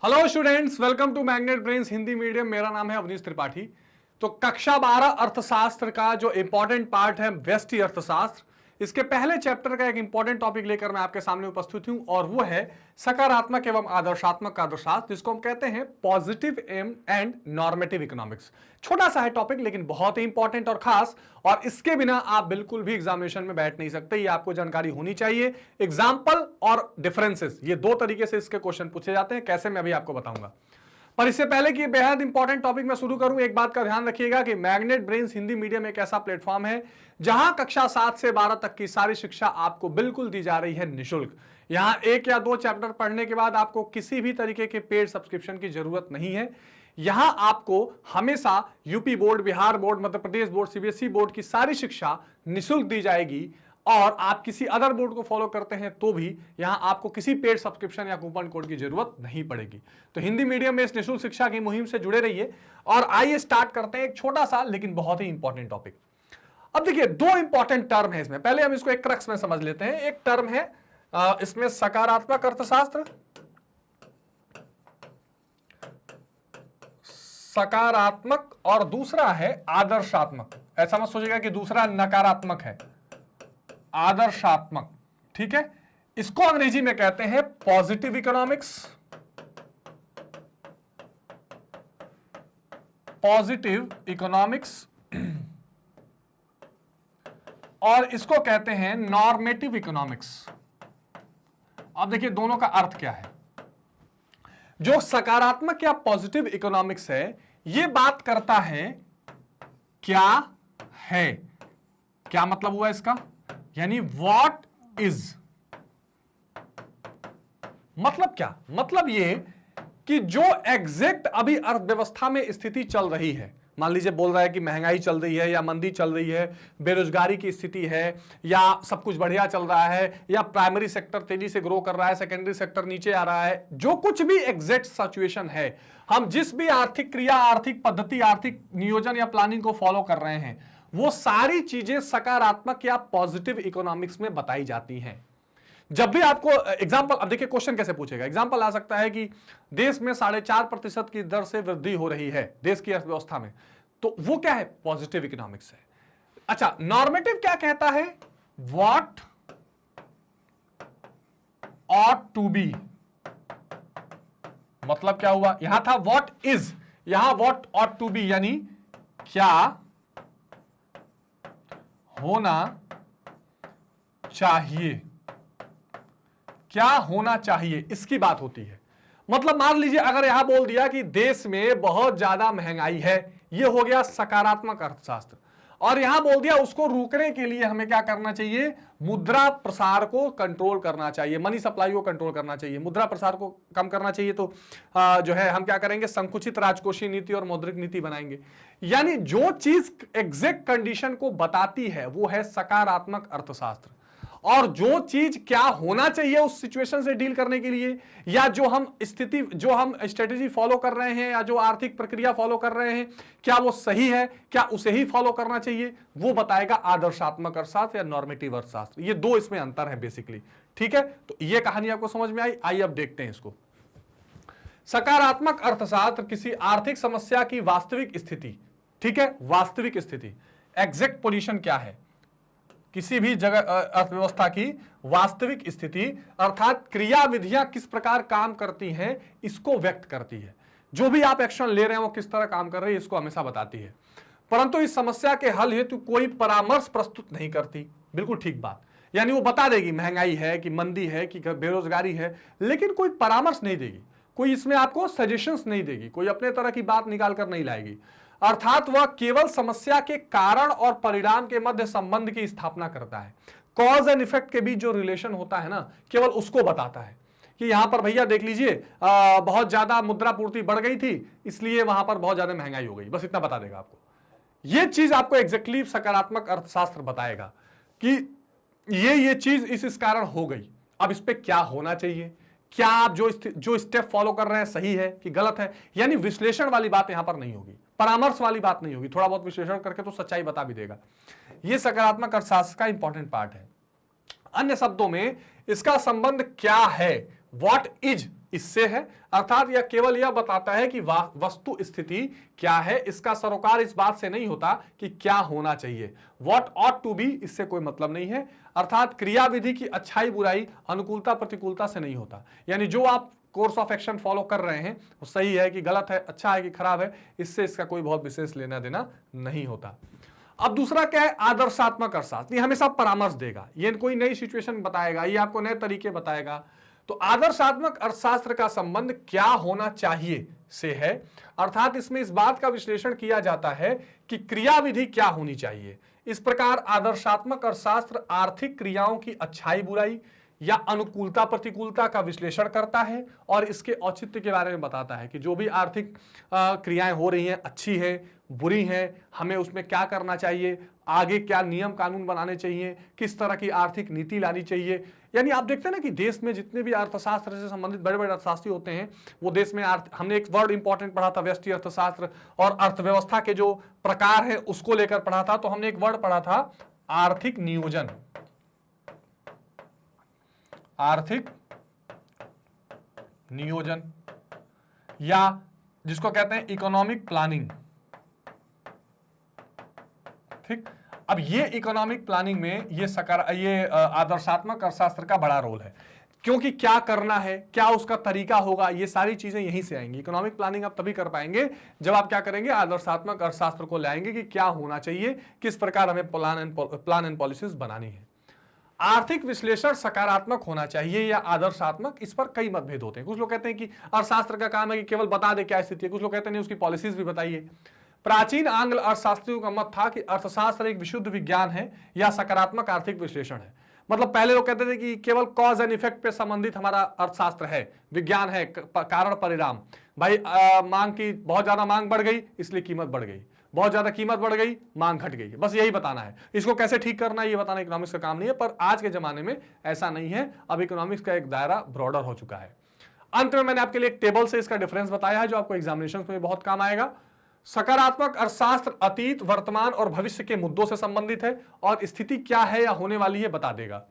Hello students, welcome to Magnet Brains Hindi medium. मेरा नाम है अवनीश त्रिपाठी। तो कक्षा 12 अर्थशास्त्र का जो इंपॉर्टेंट पार्ट है व्यष्टि अर्थशास्त्र, इसके पहले चैप्टर का एक इंपॉर्टेंट टॉपिक लेकर मैं आपके सामने उपस्थित हूं और वो है सकारात्मक एवं आदर्शात्मक अर्थशास्त्र, जिसको हम कहते हैं पॉजिटिव एंड नॉर्मेटिव इकोनॉमिक्स। छोटा सा है टॉपिक लेकिन बहुत ही इंपॉर्टेंट और खास, और इसके बिना आप बिल्कुल भी एग्जामिनेशन में बैठ नहीं सकते। ये आपको जानकारी होनी चाहिए। एग्जाम्पल और डिफरेंसेस, ये दो तरीके से इसके क्वेश्चन पूछे जाते हैं। कैसे, मैं अभी आपको बताऊंगा। पर इससे पहले कि बेहद इंपॉर्टेंट टॉपिक में शुरू करूं, एक बात का ध्यान रखिएगा कि मैग्नेट ब्रेन्स हिंदी मीडियम एक ऐसा प्लेटफॉर्म है जहां कक्षा 7 से 12 तक की सारी शिक्षा आपको बिल्कुल दी जा रही है निःशुल्क। यहां एक या दो चैप्टर पढ़ने के बाद आपको किसी भी तरीके के पेड सब्सक्रिप्शन की जरूरत नहीं है। यहां आपको हमेशा UP board, Bihar board, Madhya Pradesh board, CBSE board की सारी शिक्षा निःशुल्क दी जाएगी। और आप किसी अदर बोर्ड को फॉलो करते हैं तो भी यहां आपको किसी पेड सब्सक्रिप्शन या कूपन कोड की जरूरत नहीं पड़ेगी। तो हिंदी मीडियम में इस निःशुल्क शिक्षा की मुहिम से जुड़े रहिए। और आइए स्टार्ट करते हैं एक छोटा सा लेकिन बहुत ही इंपॉर्टेंट टॉपिक। अब देखिए, दो इंपॉर्टेंट टर्म है इसमें। पहले हम इसको एक क्रक्स में समझ लेते हैं। एक टर्म है इसमें सकारात्मक अर्थशास्त्र, सकारात्मक, और दूसरा है आदर्शात्मक। ऐसा मत सोचिएगा कि दूसरा नकारात्मक है, आदर्शात्मक। ठीक है, इसको अंग्रेजी में कहते हैं पॉजिटिव इकोनॉमिक्स, पॉजिटिव इकोनॉमिक्स, और इसको कहते हैं नॉर्मेटिव इकोनॉमिक्स। अब देखिए दोनों का अर्थ क्या है। जो सकारात्मक या पॉजिटिव इकोनॉमिक्स है, यह बात करता है क्या है। क्या मतलब हुआ इसका, यानी व्हाट इज। मतलब क्या, मतलब ये कि जो एग्जैक्ट अभी अर्थव्यवस्था में स्थिति चल रही है, मान लीजिए बोल रहा है कि महंगाई चल रही है या मंदी चल रही है, बेरोजगारी की स्थिति है, या सब कुछ बढ़िया चल रहा है, या प्राइमरी सेक्टर तेजी से ग्रो कर रहा है, सेकेंडरी सेक्टर नीचे आ रहा है, जो कुछ भी एग्जैक्ट सिचुएशन है, हम जिस भी आर्थिक क्रिया, आर्थिक पद्धति, आर्थिक नियोजन या प्लानिंग को फॉलो कर रहे हैं, वो सारी चीजें सकारात्मक या पॉजिटिव इकोनॉमिक्स में बताई जाती हैं। जब भी आपको एग्जाम्पल, अब देखिए क्वेश्चन कैसे पूछेगा। एग्जाम्पल आ सकता है कि देश में 4.5% की दर से वृद्धि हो रही है देश की अर्थव्यवस्था में, तो वो क्या है, पॉजिटिव इकोनॉमिक्स है। अच्छा, नॉर्मेटिव क्या कहता है, व्हाट ऑट टू बी। मतलब क्या हुआ, यहां था व्हाट इज, यहां व्हाट ऑट टू बी, यानी क्या होना चाहिए, क्या होना चाहिए, इसकी बात होती है। मतलब मान लीजिए अगर यहां बोल दिया कि देश में बहुत ज्यादा महंगाई है, यह हो गया सकारात्मक अर्थशास्त्र। और यहां बोल दिया उसको रोकने के लिए हमें क्या करना चाहिए, मुद्रा प्रसार को कंट्रोल करना चाहिए, मनी सप्लाई को कंट्रोल करना चाहिए, मुद्रा प्रसार को कम करना चाहिए। तो जो है हम क्या करेंगे, संकुचित राजकोषीय नीति और मौद्रिक नीति बनाएंगे। यानी जो चीज एग्जैक्ट कंडीशन को बताती है वो है सकारात्मक अर्थशास्त्र। और जो चीज क्या होना चाहिए उस सिचुएशन से डील करने के लिए, या जो हम स्थिति, जो हम स्ट्रेटेजी फॉलो कर रहे हैं, या जो आर्थिक प्रक्रिया फॉलो कर रहे हैं, क्या वो सही है, क्या उसे ही फॉलो करना चाहिए, वो बताएगा आदर्शात्मक अर्थशास्त्र या नॉर्मेटिव अर्थशास्त्र। ये दो इसमें अंतर है बेसिकली। ठीक है, तो ये कहानी आपको समझ में आई। आइए अब देखते हैं इसको। सकारात्मक अर्थशास्त्र किसी आर्थिक समस्या की वास्तविक स्थिति, ठीक है, वास्तविक स्थिति, एग्जैक्ट पोजीशन क्या है किसी भी जगह अर्थव्यवस्था की वास्तविक स्थिति, अर्थात क्रिया विधियां किस प्रकार काम करती हैं, इसको व्यक्त करती है। जो भी आप एक्शन ले रहे हैं वो किस तरह काम कर रही है, इसको हमेशा बताती है। परंतु इस समस्या के हल हेतु कोई परामर्श प्रस्तुत नहीं करती। बिल्कुल ठीक बात, यानी वो बता देगी महंगाई है कि मंदी है कि बेरोजगारी है, लेकिन कोई परामर्श नहीं देगी, कोई इसमें आपको सजेशंस नहीं देगी, कोई अपने तरह की बात निकाल कर नहीं लाएगी। अर्थात वह केवल समस्या के कारण और परिणाम के मध्य संबंध की स्थापना करता है। कॉज एंड इफेक्ट के बीच जो रिलेशन होता है ना, केवल उसको बताता है कि यहां पर भैया देख लीजिए बहुत ज्यादा मुद्रा पूर्ति बढ़ गई थी, इसलिए वहां पर बहुत ज्यादा महंगाई हो गई। बस इतना बता देगा आपको। यह चीज आपको एग्जैक्टली सकारात्मक अर्थशास्त्र बताएगा कि ये चीज इस कारण हो गई, अब इस पे क्या होना चाहिए, क्या आप जो स्टेप फॉलो कर रहे हैं सही है कि गलत है। यानी विश्लेषण वाली बात यहां पर नहीं होगी, परामर्श वाली बात नहीं होगी। थोड़ा बहुत विश्लेषण करके तो सच्चाई बता भी देगा। यह सकारात्मक अर्थशास्त्र का इंपॉर्टेंट पार्ट है। अन्य शब्दों में इसका संबंध क्या है, व्हाट इज, इससे है, अर्थात यह केवल यह बताता है कि वस्तु स्थिति क्या है, इसका सरोकार इस बात से नहीं होता कि क्या होना चाहिए। व्हाट ऑट टू बी, इससे कोई मतलब नहीं है। अर्थात क्रियाविधि की अच्छाई बुराई अनुकूलता प्रतिकूलता से नहीं होता, यानी जो आप कोर्स ऑफ एक्शन फॉलो कर रहे हैं वो सही है कि गलत है, अच्छा है कि खराब है, इससे इसका कोई बहुत विशेष लेना देना नहीं होता। अब दूसरा क्या है, आदर्शात्मक अर्थशास्त्र। ये हमेशा परामर्श देगा, ये कोई नई सिचुएशन बताएगा, ये आपको नए तरीके बताएगा। तो आदर्शात्मक अर्थशास्त्र का संबंध क्या होना चाहिए से है, अर्थात इसमें इस बात का विश्लेषण किया जाता है कि क्रियाविधि क्या होनी चाहिए। इस प्रकार आदर्शात्मक अर्थशास्त्र आर्थिक क्रियाओं की अच्छाई बुराई या अनुकूलता प्रतिकूलता का विश्लेषण करता है और इसके औचित्य के बारे में बताता है कि जो भी आर्थिक क्रियाएं हो रही हैं, अच्छी है बुरी हैं, हमें उसमें क्या करना चाहिए, आगे क्या नियम कानून बनाने चाहिए, किस तरह की आर्थिक नीति लानी चाहिए। यानी आप देखते हैं ना कि देश में जितने भी अर्थशास्त्र से संबंधित बड़े बड़े अर्थशास्त्री होते हैं, वो देश में हमने एक वर्ड इंपॉर्टेंट पढ़ा था, व्यष्टि अर्थशास्त्र, और अर्थव्यवस्था के जो प्रकार है उसको लेकर पढ़ा था। तो हमने एक वर्ड पढ़ा था आर्थिक नियोजन, आर्थिक नियोजन, या जिसको कहते हैं इकोनॉमिक प्लानिंग। ठीक, अब ये इकोनॉमिक प्लानिंग में ये आदर्शात्मक अर्थशास्त्र का बड़ा रोल है, क्योंकि क्या करना है, क्या उसका तरीका होगा, ये सारी चीजें यहीं से आएंगी। इकोनॉमिक प्लानिंग आप तभी कर पाएंगे जब आप क्या करेंगे, आदर्शात्मक अर्थशास्त्र को लाएंगे कि क्या होना चाहिए, किस प्रकार हमें प्लान एंड पॉलिसीज बनानी है। आर्थिक विश्लेषण सकारात्मक होना चाहिए या आदर्शात्मक, इस पर कई मतभेद होते हैं। कुछ लोग कहते हैं कि अर्थशास्त्र का काम है कि केवल बता दे क्या स्थिति है, कुछ लोग कहते हैं नहीं उसकी पॉलिसीज भी बताइए। प्राचीन आंग्ल अर्थशास्त्रियों का मत था कि अर्थशास्त्र एक विशुद्ध विज्ञान है या सकारात्मक आर्थिक विश्लेषण है। मतलब पहले लोग कहते थे कि केवल कॉज एंड इफेक्ट पे संबंधित हमारा अर्थशास्त्र है, विज्ञान है, कारण परिणाम। भाई मांग की बहुत ज्यादा मांग बढ़ गई इसलिए कीमत बढ़ गई, बहुत ज्यादा कीमत बढ़ गई मांग घट गई, बस यही बताना है। इसको कैसे ठीक करना है ये बताना इकोनॉमिक्स का काम नहीं है। पर आज के जमाने में ऐसा नहीं है, अब इकोनॉमिक्स का एक दायरा ब्रॉडर हो चुका है। अंत में मैंने आपके लिए एक टेबल से इसका डिफरेंस बताया है जो आपको एग्जामिनेशन में बहुत काम आएगा। सकारात्मक अर्थशास्त्र अतीत, वर्तमान और भविष्य के मुद्दों से संबंधित है और स्थिति क्या है या होने वाली है बता देगा।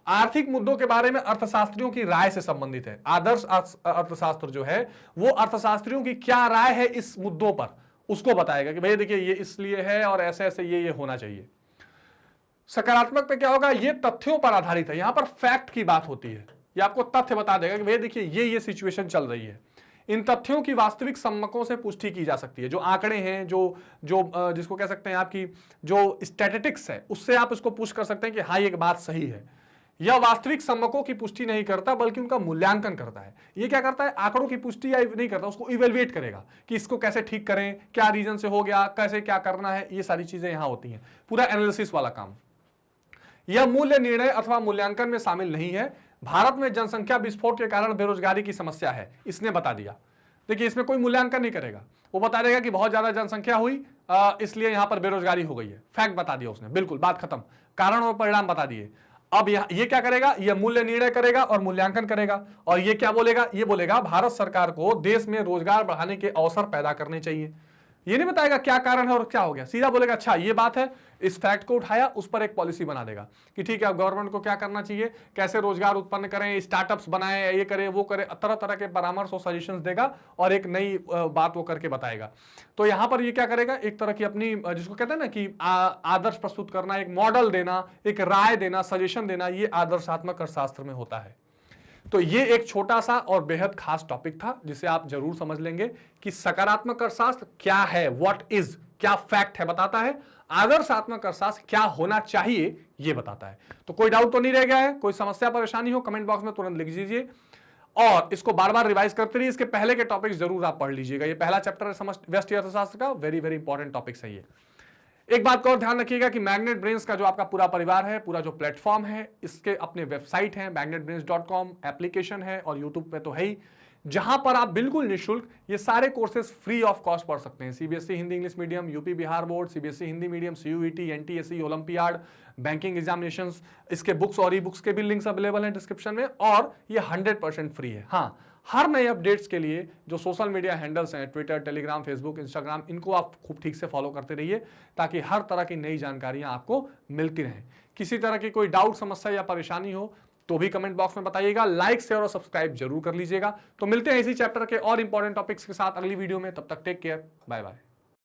आर्थिक मुद्दों के बारे में अर्थशास्त्रियों की राय से संबंधित है। आदर्श अर्थशास्त्र जो है वो अर्थशास्त्रियों की क्या राय है इस मुद्दों पर उसको बताएगा कि भैया देखिए ये इसलिए है और ऐसे ऐसे ये होना चाहिए। सकारात्मक पे क्या होगा, ये तथ्यों पर आधारित है, यहां पर फैक्ट की बात होती है, ये आपको तथ्य बता देगा कि भैया देखिए ये सिचुएशन चल रही है। इन तथ्यों की वास्तविक सम्मकों से पुष्टि की जा सकती है, जो आंकड़े हैं, जो जिसको कह सकते हैं आपकी जो स्टैटिस्टिक्स है, उससे आप इसको पुष्ट कर सकते हैं कि हाँ ये बात सही है। यह वास्तविक सम्मकों की पुष्टि नहीं करता बल्कि उनका मूल्यांकन करता है। ये क्या करता है, आंकड़ों की पुष्टि नहीं करता, उसको इवेल्युएट करेगा कि इसको कैसे ठीक करें, क्या रीजन से हो गया, कैसे क्या करना है, ये सारी चीजें यहां होती हैं, पूरा एनालिसिस वाला काम। यह मूल्य निर्णय अथवा मूल्यांकन में शामिल नहीं है। भारत में जनसंख्या विस्फोट के कारण बेरोजगारी की समस्या है, इसने बता दिया। देखिए इसमें कोई मूल्यांकन नहीं करेगा, वो बता देगा कि बहुत ज्यादा जनसंख्या हुई इसलिए यहां पर बेरोजगारी हो गई है, फैक्ट बता दिया उसने, बिल्कुल बात खत्म, कारण और परिणाम बता दिए। अब ये क्या करेगा, ये मूल्य निर्णय करेगा और मूल्यांकन करेगा। और ये क्या बोलेगा, ये बोलेगा भारत सरकार को देश में रोजगार बढ़ाने के अवसर पैदा करने चाहिए। ये नहीं बताएगा क्या कारण है और क्या हो गया, सीधा बोलेगा अच्छा ये बात है, इस फैक्ट को उठाया, उस पर एक पॉलिसी बना देगा कि ठीक है अब गवर्नमेंट को क्या करना चाहिए, कैसे रोजगार उत्पन्न करें, स्टार्टअप्स बनाएं, ये करे वो करे, तरह तरह के परामर्श और सजेशंस देगा और एक नई बात वो करके बताएगा। तो यहां पर ये क्या करेगा, एक तरह की अपनी जिसको कहते हैं ना कि आदर्श प्रस्तुत करना, एक मॉडल देना, एक राय देना, सजेशन देना, ये आदर्शात्मक अर्थशास्त्र में होता है। तो ये एक छोटा सा और बेहद खास टॉपिक था जिसे आप जरूर समझ लेंगे कि सकारात्मक अर्थशास्त्र क्या है, व्हाट इज, क्या फैक्ट है बताता है, आदर्शात्मक अर्थशास्त्र क्या होना चाहिए ये बताता है। तो कोई डाउट तो नहीं रह गया है, कोई समस्या परेशानी हो कमेंट बॉक्स में तुरंत लिख दीजिए और इसको बार बार रिवाइज करते रहिए। इसके पहले के टॉपिक्स जरूर आप पढ़ लीजिएगा, ये पहला चैप्टर है व्यष्टि अर्थशास्त्र का, वेरी वेरी इंपॉर्टेंट टॉपिक्स है ये। एक बात को और ध्यान रखिएगा कि मैग्नेट ब्रेन्स का जो आपका पूरा परिवार है, पूरा जो प्लेटफॉर्म है, इसके अपने वेबसाइट है magnetbrains.com, एप्लीकेशन है और यूट्यूब पे तो है ही, जहां पर आप बिल्कुल निःशुल्क ये सारे कोर्सेज फ्री ऑफ कॉस्ट पढ़ सकते हैं। CBSE Hindi English medium, UP Bihar board, CBSE Hindi medium, CUET, NTSE, olympiad, banking examinations, इसके बुक्स और ई बुक्स के भी लिंक्स अवेलेबल हैं डिस्क्रिप्शन में और ये 100% फ्री है। हाँ, हर नए अपडेट्स के लिए जो सोशल मीडिया हैंडल्स हैं, ट्विटर, टेलीग्राम, फेसबुक, इंस्टाग्राम, इनको आप खूब ठीक से फॉलो करते रहिए ताकि हर तरह की नई जानकारियां आपको मिलती रहें। किसी तरह की कोई डाउट, समस्या या परेशानी हो तो भी कमेंट बॉक्स में बताइएगा। लाइक शेयर और सब्सक्राइब जरूर कर लीजिएगा। तो मिलते हैं इसी चैप्टर के और इंपॉर्टेंट टॉपिक्स के साथ अगली वीडियो में। तब तक टेक केयर, बाय बाय।